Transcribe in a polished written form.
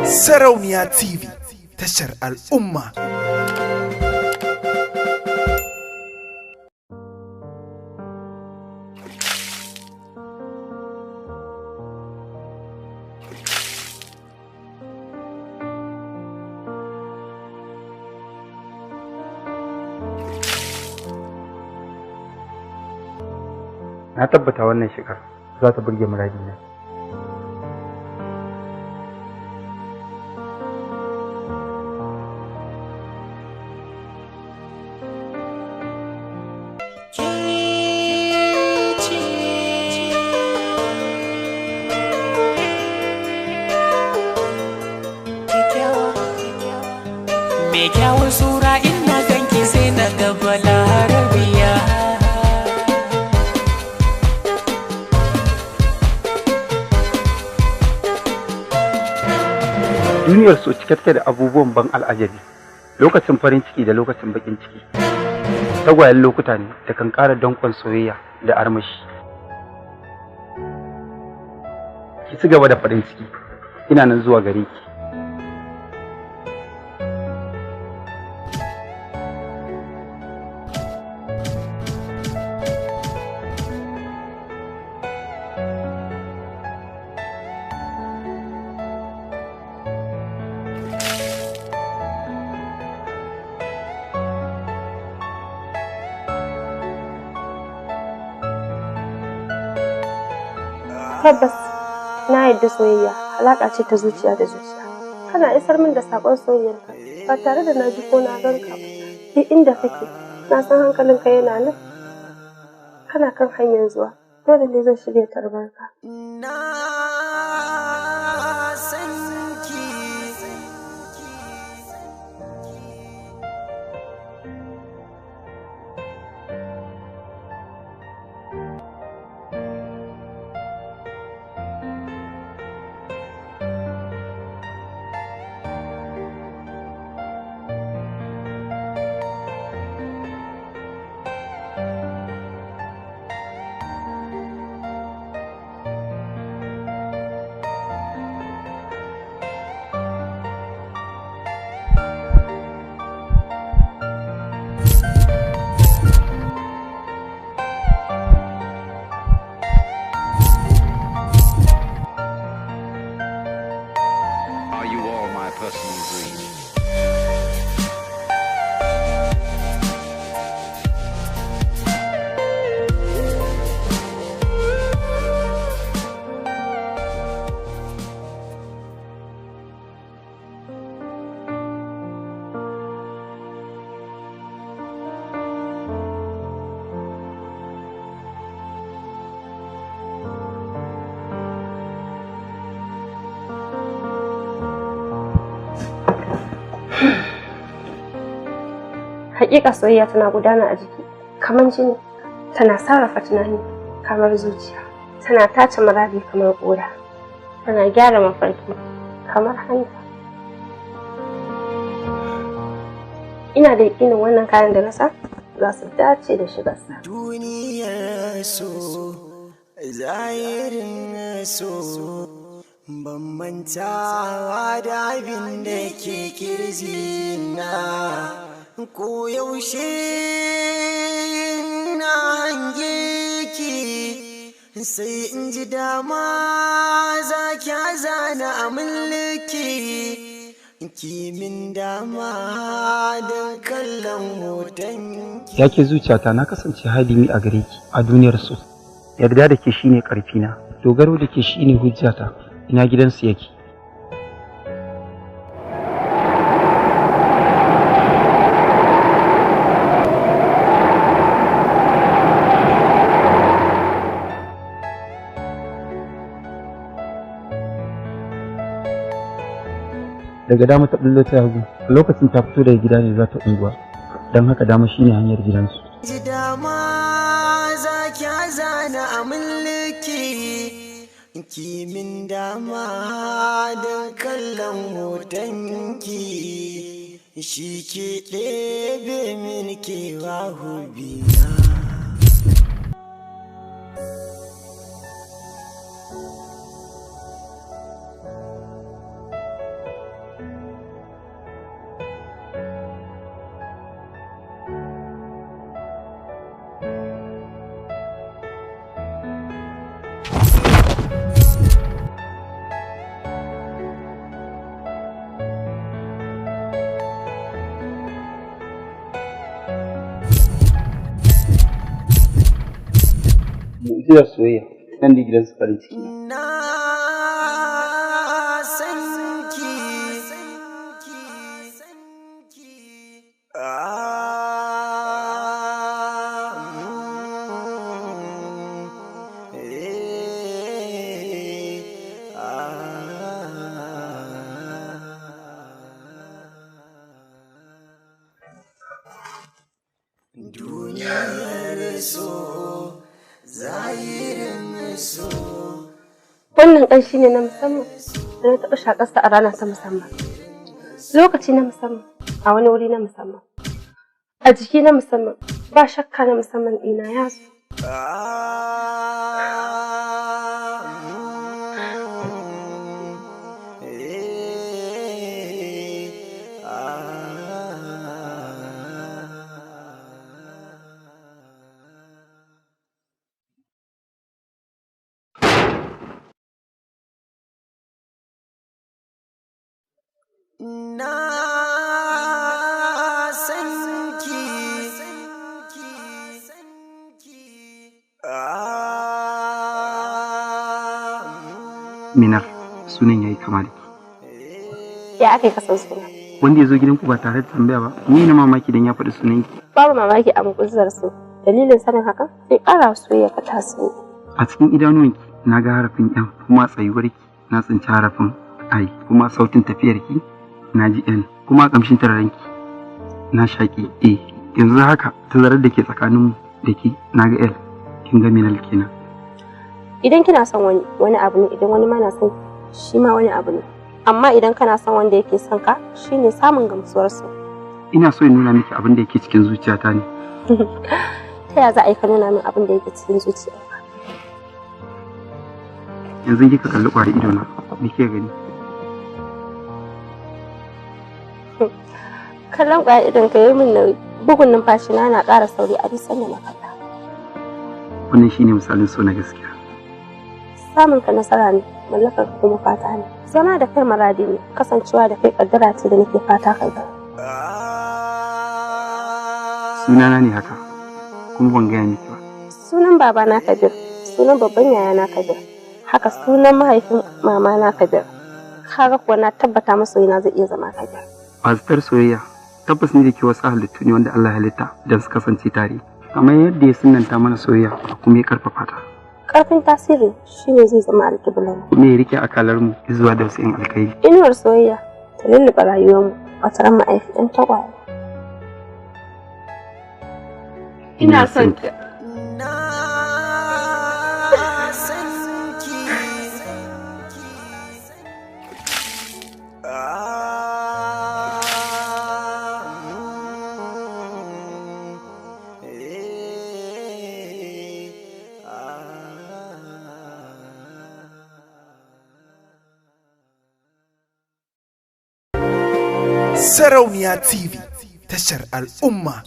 Sarauniya TV, tashar al'umma. Na tabbata wannan shigar za ta burge muradina. Me kyawun sura ina ganki sai na ga balarabiya. Duniyar so cike take da abubuwan ban al'ajabi, lokacin farin ciki da lokacin bakin ciki. Tagwayen lokuta ne da kan ƙara danƙon soyayya da armashi. Ki ci gaba da farin ciki, ina nan zuwa gare ki. Tabbas na yadda soyayya alaƙa ce ta zuciya da zuciya. Kana isar min da saƙon soyayyarka ba tare da na ji ko na ganka ba. Duk inda kake na san hankalinka yana nan. Kana kan hanyar zuwa, dole ne zan shirya tarbarka. Are you all my personal dreams? Hakika soyayya tana gudana a jiki kamar jini, tana sarrafa tunani kamar zuciya, tana tace muradi kamar ƙoda, tana gyara mafarki kamar hanta. Ina da yakinin wannan kayan da na sa za su dace da shigarsa. Duniyar so, zahirin so, bambantawa da abin da ke kirjina. Ko yaushe na hange ki sai in ji dama za ki zana a mulki kimin dama da kallon hoton ki. Ya ke zuciyata, na kasance hadimi a gare ki a duniyar so. Yarda da ke shine ƙarfina, dogaro da ke shine hujjata. Ina gidansu yake. Daga dama ta bullo ta hagu, a lokacin ta fito daga gida ne za ta unguwa, don haka dama shine hanyar gidansu. Ji dama za ki zana a mulki kimin dama da kallon hoton ki shi ke ɗebe min kewa hubina. shimfidar soyayya nan da gidan su farin ciki. Na san ki. Wannan ƙanshi ne na musamman da na taɓa shaƙarsa a rana ta musamman. Lokaci na musamman a wani wuri na musamman. A jiki na musamman, ba shakka na musamman ɗina ya zo. Na san ki. Minar, sunan yayi kama da ke. Ya aka yi kasan suna? Wanda ya zo gidanku ba tare da tambaya ba, ni na mamaki dan ya faɗi sunan ki. Babu mamaki a mukuzzar su. Dalilin sanin haka sai ƙara soyayya ka tasiri. A cikin idanuwanki na ga harafin yan kuma tsayuwarki na tsinci harafin ai kuma sautin tafiyarki na ji yan kuma kamshin tararenki na shaƙi a yanzu haka tazarar da ke tsakaninmu da ke na ga l kin ga minal kenan. Idan kina son wani abu ne, idan wani ma na son shi ma wani abu ne, amma idan kana son wanda yake son ka shine samun gamsuwar su. Ina so in nuna miki abin da yake cikin zuciyata ne. Ta ya za a yi ka nuna min abin da yake cikin zuciyarka? Yanzu kika kalli ƙwari idona me kike gani? Kallon ƙwayar idon ka yi min nauyi, bugun numfashi na ƙara sauri a duk sanda na kalla. Wannan shine misalin so na gaskiya. Samun ka nasara ne, mallakar kuma fata ne. Zama da kai maradi ne, kasancewa da kai kaddara ce da nake fata ka ga. Sunana ne haka, kuma ban gaya miki ba. Sunan baba na Kabir, sunan babban yaya na Kabir, haka sunan mahaifin mama na Kabir. Kaga kuwa na tabbata masoyina zai iya zama Kabir. Bazar soyayya tabbas ne da ke wasu halittu ne wanda Allah ya halitta don su kasance tare. Kamar yadda ya sunanta mana soyayya kuma ya karfafa ta. Karfin tasiri shine zai zama alƙiblar mu. Me ya rike akalar mu zuwa da wasu 'yan alkai. Inuwar soyayya ta lulluɓe rayuwar mu a taron ma'aifi ɗan tagwaye. Ina son ki. Sarauniya TV, tashar al'umma.